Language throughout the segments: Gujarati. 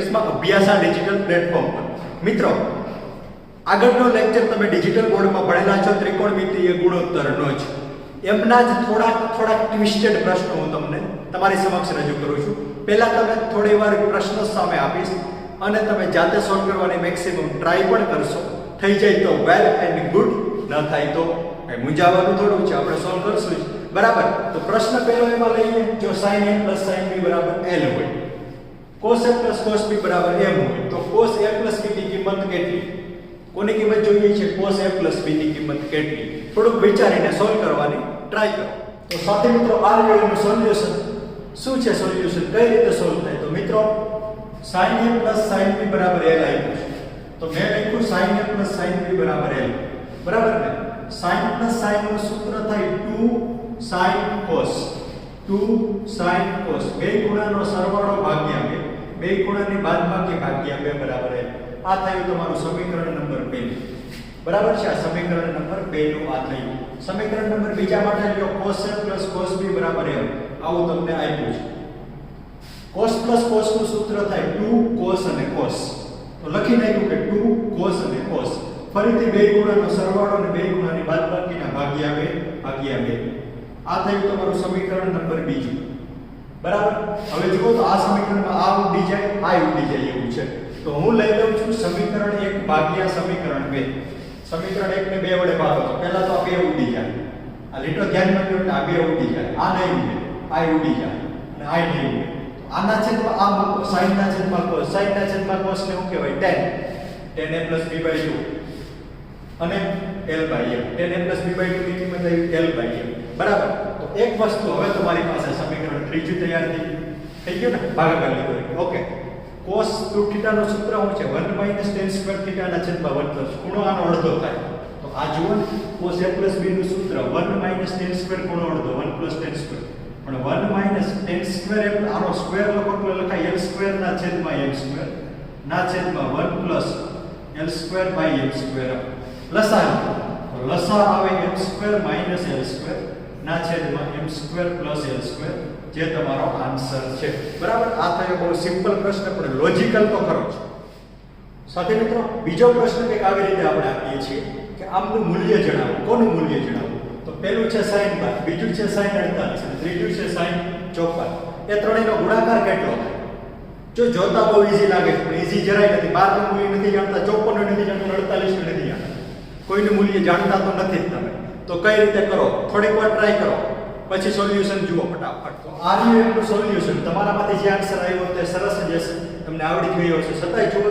લેક્ચર્સમાં અભ્યાસા ડિજિટલ પ્લેટફોર્મ પર. મિત્રો, આગળનો લેક્ચર તમે ડિજિટલ બોર્ડમાં ભણેલા છો ત્રિકોણમિતિય ગુણોત્તરનો જ. એમના જ થોડાક ટ્વિસ્ટેડ પ્રશ્નો હું તમને તમારી સમક્ષ રજૂ કરું છું. પહેલા તમે થોડી વાર પ્રશ્નો સામે આપીશ અને તમે જાતે સોલ્વ કરવાની મેક્સિમમ ટ્રાય પણ કરશો. થઈ જાય તો વેલ એન્ડ ગુડ, ન થાય તો કઈ મૂંઝાવાનું થોડું છે, આપણે સોલ્વ કરશું જ. બરાબર. તો પ્રશ્ન પહેલો એમાં લઈએ, જો sin a + sin b = l હોય, cos a + cos b = m હોય, તો cos a + b ની કિંમત કેટલી? કોની કિંમત જોઈએ છે? cos a + b ની કિંમત કેટલી? થોડુંક વિચારીને સોલ્વ કરવાની ટ્રાય કરો. તો સાથે મિત્રો આ લેવલનું સોલ્યુશન શું છે? સોલ્યુશન કઈ રીતે સોલ્વ થાય? તો મિત્રો sin a + sin b = l આપ્યું છે, તો મેં લખ્યું sin a + sin b = l. બરાબર ને? sin + sin નું સૂત્ર થાય 2 sin cos. 2 sin cos, બે ખૂણાનો સરવાળો ભાગ્યા બે ખૂણાની બાદબાકી ભાગ્યા 2 = l. આ થયું તમારું સમીકરણ નંબર 2. બરાબર છે? આ સમીકરણ નંબર 2 નું આ થયું. સમીકરણ નંબર બીજા માટે લ્યો, cos a + cos b = m. આવું તમને આપ્યું છે. cos + cos નું સૂત્ર થાય 2 cos અને cos. તો લખી નાખ્યું કે 2 cos અને cos. ફરીથી બે ખૂણાનો સરવાળો અને બે ખૂણાની બાદબાકીના ભાગ્યા 2. આ થયું તમારું સમીકરણ નંબર 2. બરાબર. હવે જુઓ તો આ સમીકરણમાં આ ઉડી જાય, આ ઉડી જાય એવું છે. તો હું લઈ લઉં છું સમીકરણ 1 ભાગ્યા સમીકરણ 2. સમીકરણ 1 ને 2 વડે ભાગો તો પહેલા તો આ 2 ઉડી જાય. આ લીટો ધ્યાનમાં લ્યો એટલે આ 2 ઉડી જાય. આ નહીં ઉડે, આ ઉડી જાય અને આ નહીં ઉડે. આના છેદમાં આ મૂકો, sin ના છેદમાં cos. sin ના છેદમાં cos ને શું કહેવાય? tan. tan a + b/2 અને l/m. tan a + b/2 ની કિંમત આવી l/m. બરાબર. તો એક વસ્તુ હવે તમારી પાસે સમીકરણ ત્રીજું તૈયાર થઈ ગયું ને, ભાગાકાર લીધો. ઓકે. cos 2θ નું સૂત્ર શું છે? 1 - tan2 θ ના છેદમાં 1 + ખૂણો આનો અડધો થાય. તો આ જુઓ, cos a + b નું સૂત્ર 1 - tan2 ખૂણો અડધો 1 + tan2. પણ 1 - tan2 એટલે આનો સ્ક્વેર લખો એટલે લખાય l² ના છેદમાં m² ના છેદમાં 1 + l²/m². લસા, તો લસા આવે m² - l² ના છેદમાં m² + l², જે તમારો આન્સર છે. બરાબર. આ થયો બહુ સિમ્પલ પ્રશ્ન, પણ લોજિકલ તો ખરો છે. સાથે મિત્રો બીજો પ્રશ્ન કંઈક આવી રીતે આપણે આપીએ છીએ કે આમનું મૂલ્ય જણાવો. કોનું મૂલ્ય જણાવો? તો પહેલું છે sin 12, બીજું છે sin 48 અને ત્રીજું છે sin 54. એ ત્રણેયનો ગુણાકાર કેટલો થાય? જો જોતા બહુ ઈઝી લાગે છે, પણ ઈઝી જરાય નથી. 12 નું મૂલ્ય નથી જાણતા, 54 નું નથી જાણતા, 48 નું નથી જાણતા, કોઈનું મૂલ્ય જાણતા તો નથી જ તમે. તો કઈ રીતે કરો? થોડીક વાર ટ્રાય કરો, પછી સોલ્યુશન જુઓ ફટાફટ. તો આ રહ્યું એનું સોલ્યુશન. તમારામાંથી જે આન્સર આવ્યો તે સરસ જ હશે, તમને આવડી ગયો હશે. છતાંય જુઓ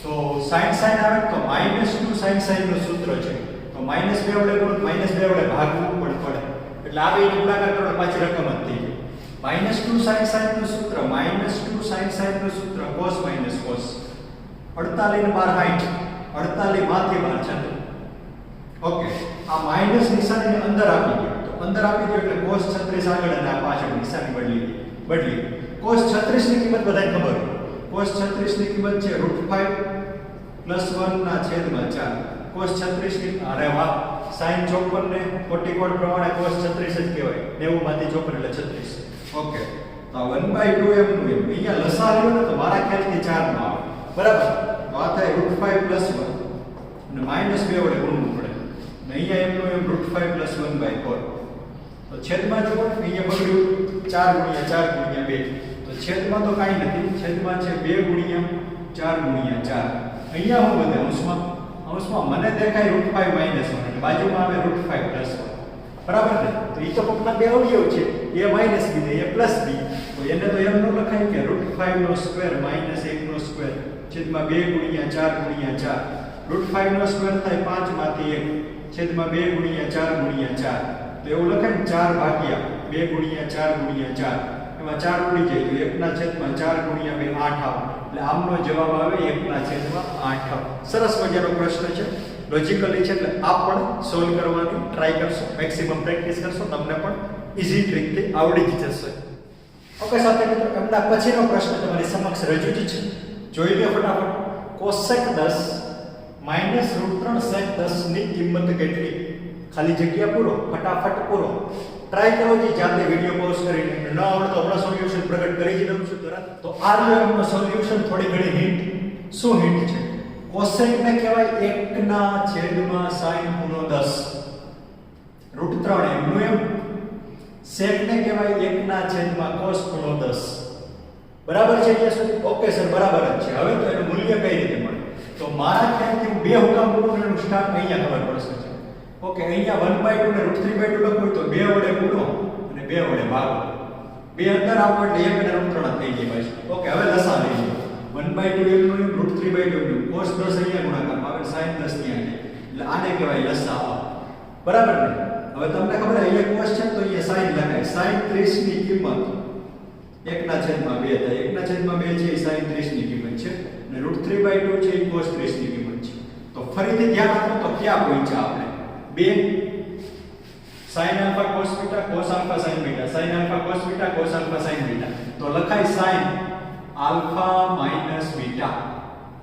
તો sin આવે તો -2 sin નું સૂત્ર છે. તો -2 વડે ગુણ, -2 વડે ભાગવું પણ પડે. એટલે આ બેનો ગુણાકાર કરો એટલે પાછી રકમ જ થઈ ગઈ. -2 sin નું સૂત્ર, -2 sin નું સૂત્ર cos - cos. 48 ને 12 60, 48 માંથી 12 છે. ઓકે. આ માઈનસ નિશાનીને અંદર આપી દો. તો અંદર આપી દો એટલે cos 36 આગળ અને આ પાછળ નિશાની બદલી. cos 36 ની કિંમત બધાને ખબર હોય. cos 36 ની કિંમત છે √5 + 1 ના છેદમાં 4. cos 36 ની, અરે વાહ, sin 54 ને કોટી કોડ પ્રમાણે cos 36 જ કહેવાય. 90 માંથી 54 એટલે 36. ઓકે. તો 1/2 m નું અહીંયા લસા લ્યો ને તો મારા ખ્યાલથી 4 નો આવે. બરાબર. તો આ થાય √5 + 1 અને -2 વડે ગુણવું પડે. અહીંયા એમનું એમ √5 + 1/4. તો છેદમાં જો અહીંયા બગડ્યું 4 × 4 × 2. તો છેદમાં તો કાંઈ નથી, છેદમાં છે 2 × 4 × 4. અહીંયા હું બધે અંશમાં મને દેખાય √5 - 1 એટલે બાજુમાં આવે √5 + 1. બરાબર ને? તો એ તો પગના બે અવયવ છે, a - b ને a + b. તો એને તો એમ ન લખાય કે √5 નો સ્ક્વેર - 1 નો સ્ક્વેર છેદમાં 2 × 4 × 4. √5 નો સ્ક્વેર થાય 5 માંથી 1 છેદમાં 2 × 4 × 4. તો એવું લખાય ને 4 ભાગ્યા 2 × 4 × 4. એમાં 4 ઉડી જાય તો 1 ના છેદમાં 4 × 2 8 આવે. એટલે આમનો જવાબ આવે 1 ના છેદમાં 8. સરસ મજાનો પ્રશ્ન છે, લોજિકલી છે, એટલે આપ પણ સોલ્વ કરવાની ટ્રાય કરશો, મેક્સિમમ પ્રેક્ટિસ કરશો, તમને પણ ઈઝી ટ્રીકથી આવડી જ જશે. ઓકે સાથે મિત્રો, એમના પછીનો પ્રશ્ન તમારી સમક્ષ રજૂ જ છે. જોઈ લો ફટાફટ. cosec 10 - √3 sec 10 ની કિંમત કેટલી? ખાલી જગ્યા પૂરો, ફટાફટ પૂરો. ટ્રાય કરો જે જાતે વિડિયો પોઝ કરીને ન આવડે તો હમણાં સોલ્યુશન પ્રગટ કરી જ દઉં છું તરત. તો RUM નો સોલ્યુશન થોડી ઘણી હિન્ટ. શું હિન્ટ છે? કોસેક ને કહેવાય 1/sin ખૂણો 10 √3 એમનું એમ. સેક ને કહેવાય 1/cos ખૂણો 10. બરાબર છે અહીંયા સુધી? ઓકે સર, બરાબર જ છે. હવે તો એનું મૂલ્ય કઈ રીતે મળે? તો મારા ખ્યાલથી હું બે હુકામ મૂકું એનું સ્ટાર્ટ અહીંયા ખબર પડશે. ઓકે, અહીંયા 1/2 ને √3/2 લખવું તો 2 વડે ગુણો અને 2 વડે ભાગો. 2 અંદર આપો એટલે 1 અને √3 થઈ જાય ભાઈ. ઓકે, હવે લસા લઈ લો. 1/2 એમનું એમ, √3/2 એમનું. cos 10 અહીંયા ગુણાકારમાં આવે, sin 10 ત્યાં આવે. એટલે આને કહેવાય લસા. બરાબર ને? હવે તમને ખબર અહીંયા cos છે તો અહીંયા sin લખાય. sin 30 ની કિંમત 1/2 થાય. 1/2 છે એ sin 30 ની કિંમત છે અને √3/2 છે એ cos 30 ની કિંમત છે. તો ફરીથી ધ્યાન આપો તો ક્યાં પહોંચ્યા આપણે? 2 sin α cos β cos α sin β, sin α cos β cos α sin β. તો લખાય sin α - β.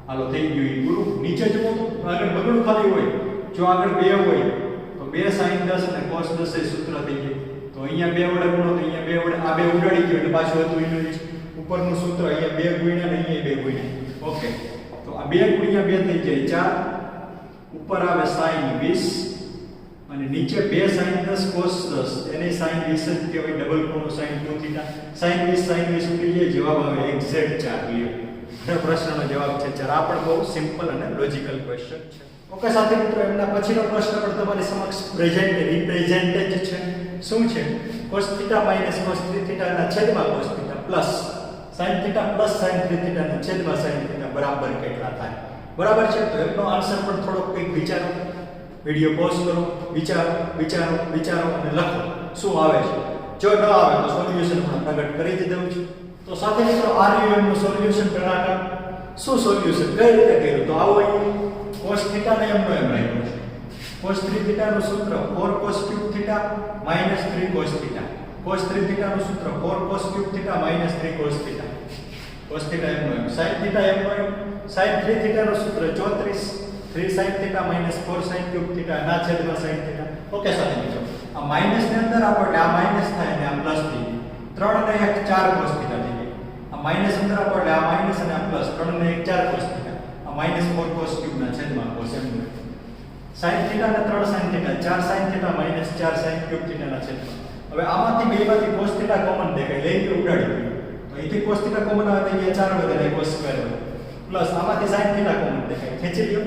હાલો થઈ ગયું એ પૂરું. નીચે જુઓ તો આગળ બગડું ખાલી હોય. જો આગળ 2 હોય તો 2 sin 10 અને cos 10 એ સૂત્ર થઈ જાય. તો અહીંયા 2 વડે ગુણો તો અહીંયા 2 વડે આ 2 ઉડાડી ગયો એટલે પાછું હતું એનું જ ઉપરનું સૂત્ર. અહીંયા 2 ગુણ્યા અને અહીંયા 2 ગુણ્યા. ઓકે, તો આ 2 ગુણ્યા 2 થઈ જાય 4. ઉપર આવે sin 20 અને નીચે 2 sin 10 cos 10 એને sin 20 જ કહેવાય. ડબલ ખૂણો sin 2θ. sin 20 ઉડી જાય, જવાબ આવે એક્ઝેક્ટ 4 લ્યો. આ પ્રશ્નનો જવાબ છે 4. આ પણ બહુ સિમ્પલ અને લોજિકલ ક્વેશ્ચન છે. ઓકે સાથે મિત્રો, એમના પછીનો પ્રશ્ન પણ તમારી સમક્ષ પ્રેઝન્ટ રિપ્રેઝેન્ટેડ છે. શું છે? cos θ - cos 3θ ના છેદમાં cos θ plus sin θ plus sin 3θ ના છેદમાં sin θ બરાબર કેટલા થાય? બરાબર છે. તો એમનો આન્સર પણ થોડો કંઈક વિચારો. વિડિયો પોઝ કરો, વિચારો અને લખો શું આવે છે. જો ન આવે તો સોલ્યુશન પણ પ્રગટ કરી જ દઉં છું. તો સાથે મિત્રો RUM નું સોલ્યુશન ગણાકાર. શું સોલ્યુશન કઈ રીતે કર્યું? તો આવો અહીં cos θ ને એમનો એમ રાખ્યો છે. cos 3θ નું સૂત્ર 4 cos cube θ - 3 cos θ. cos 3θ નું સૂત્ર 4 cos cube θ - 3 cos θ. cos θ એમનો એમ. sin θ એમનો એમ. sin 3θ નું સૂત્ર 34 3 sin θ - 4 sin cube θ ના છેદમાં sin θ. ઓકે સાથે મિત્રો, આ માઈનસ ની અંદર આપો એટલે આ માઈનસ થાય અને આ પ્લસ થઈ જાય. 3 અને 1 4 cos θ થઈ જાય. આ માઈનસ અંદર આપો એટલે આ માઈનસ અને આ પ્લસ 3 અને 1 4 cos θ. આ -4 cos cube ના છેદમાં cos એમ. sin θ અને 3 sin θ 4 sin θ - 4 sin cube θ ના છેદમાં. હવે આમાંથી બેમાંથી cos θ કોમન દેખાય, લઈ ગયો ઉડાડી ગયો. તો અહીંથી cos θ કોમન આવે તો અહીંયા 4 વધે cos સ્ક્વેર વધે. પ્લસ આમાંથી sin θ કોમન દેખાય, ખેંચી લ્યો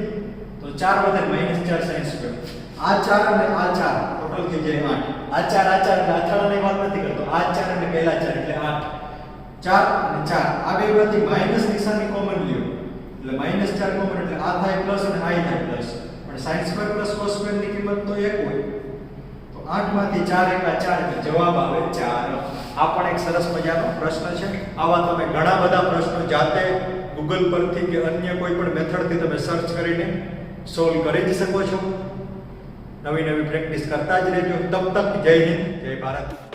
તો 4 વધે -4 sin સ્ક્વેર. આ 4 અને આ 4 ટોટલ થઈ જાય 8. આ 4 એટલે અથડાણાની વાત નથી કરતો. આ 4 અને પહેલા 4 એટલે 8. 4 અને 4 આ બેમાંથી માઈનસ નિશાની કોમન લ્યો એટલે -4 કોમન એટલે આ થાય પ્લસ અને આ થાય પ્લસ. પણ sin square plus cos square ની કિંમત તો 1 હોય. તો 8 માંથી 4 એકા 4 એટલે જવાબ આવે 4. આ પણ એક સરસ મજાનો પ્રશ્ન છે. આવા તમે ઘણા બધા પ્રશ્નો જાતે ગૂગલ પરથી કે અન્ય કોઈ પણ મેથડથી તમે સર્ચ કરીને સોલ્વ કરી જ શકો છો. નવી પ્રેક્ટિસ કરતા જ રહેજો. તબ તક જય હિન્દ, જય ભારત.